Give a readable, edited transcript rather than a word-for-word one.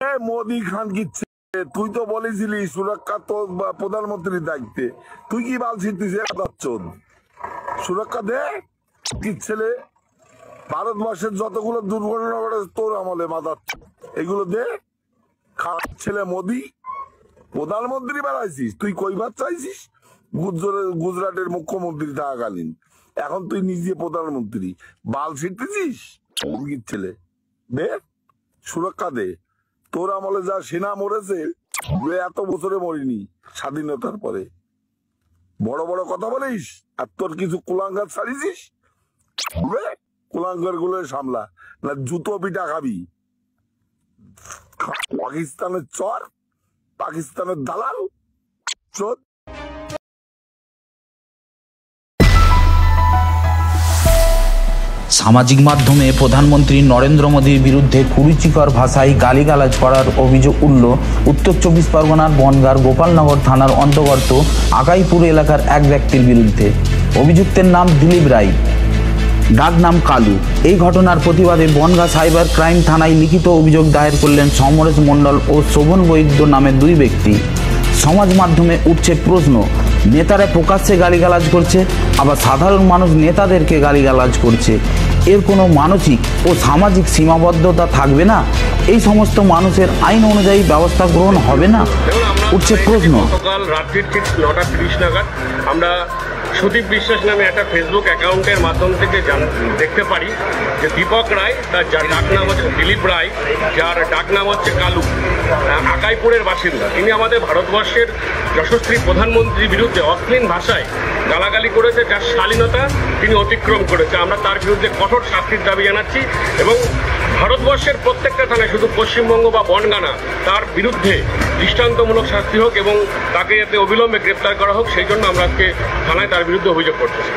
মোদি খান কি তুই তো বলেছিলি সুরক্ষা তো প্রধানমন্ত্রীর দায়িত্বে, তুই কি বালছিস? সুরক্ষা দে কি ছেলে, ভারতবর্ষের যতগুলো দুর্ঘটনা ঘটেছে তোর আমলে মাদার, এগুলো দে। খারাপ ছেলে মোদি, প্রধানমন্ত্রী বানাইছিস তুই, কইবার চাইছিস গুজরাটের মুখ্যমন্ত্রী থাকাকালীন, এখন তুই নিজে প্রধানমন্ত্রী, বাল ছিটতেছিস ছেলে। দে সুরক্ষা দে, তোর আমলে যা সেনা মরেছে এত বছরে মরিনি স্বাধীনতার পরে। বড় বড় কথা বলিস আর তোর কিছু কুলাঙ্গার ছাড়িছিস, কুলাঙ্গার গুলো সামলা না জুতো পিঠা খাবি। পাকিস্তানের চর, পাকিস্তানের দালাল চোদ। সামাজিক মাধ্যমে প্রধানমন্ত্রী নরেন্দ্র মোদীর বিরুদ্ধে কুরুচিকর ভাষায় গালিগালাজ করার অভিযোগ উঠল উত্তর 24 পরগনার বনগাঁর গোপালনগর থানার অন্তর্গত আকাইপুর এলাকার এক ব্যক্তির বিরুদ্ধে। অভিযুক্তের নাম দিলীপ রায়, ডাক নাম কালু। এই ঘটনার প্রতিবাদে বনগাঁ সাইবার ক্রাইম থানায় লিখিত অভিযোগ দায়ের করলেন সমরেশ মণ্ডল ও শোভন বৈদ্য নামে দুই ব্যক্তি। সমাজ মাধ্যমে উঠছে প্রশ্ন, নেতারা প্রকাশ্যে গালিগালাজ করছে, আবার সাধারণ মানুষ নেতাদেরকে গালিগালাজ করছে। এর কোনো মানসিক ও সামাজিক সীমাবদ্ধতা থাকবে না? এই সমস্ত মানুষের আইন অনুযায়ী ব্যবস্থা গ্রহণ হবে না? উঠছে প্রশ্ন। গতকাল রাত্রি ঠিক 9:30 নাগাদ আমরা সুদীপ বিশ্বাস নামে একটা ফেসবুক অ্যাকাউন্টের মাধ্যম থেকে দেখতে পারি যে দীপক রায়, তার যার ডাক নাম হচ্ছে দিলীপ রায়, যার ডাক নাম হচ্ছে কালু, আকাইপুরের বাসিন্দা। তিনি আমাদের ভারতবর্ষের যশস্বী প্রধানমন্ত্রীর বিরুদ্ধে অশ্লীল ভাষায় গালাগালি করেছে, যার শালীনতা তিনি অতিক্রম করেছে। আমরা তার বিরুদ্ধে কঠোর শাস্তির দাবি জানাচ্ছি এবং ভারতবর্ষের প্রত্যেকটা থানায়, শুধু পশ্চিমবঙ্গ বা বনগাঁ না, তার বিরুদ্ধে দৃষ্টান্তমূলক শাস্তি হোক এবং তাকে যাতে অবিলম্বে গ্রেপ্তার করা হোক, সেই জন্য আমরা আজকে থানায় তার বিরুদ্ধে অভিযোগ করতেছি।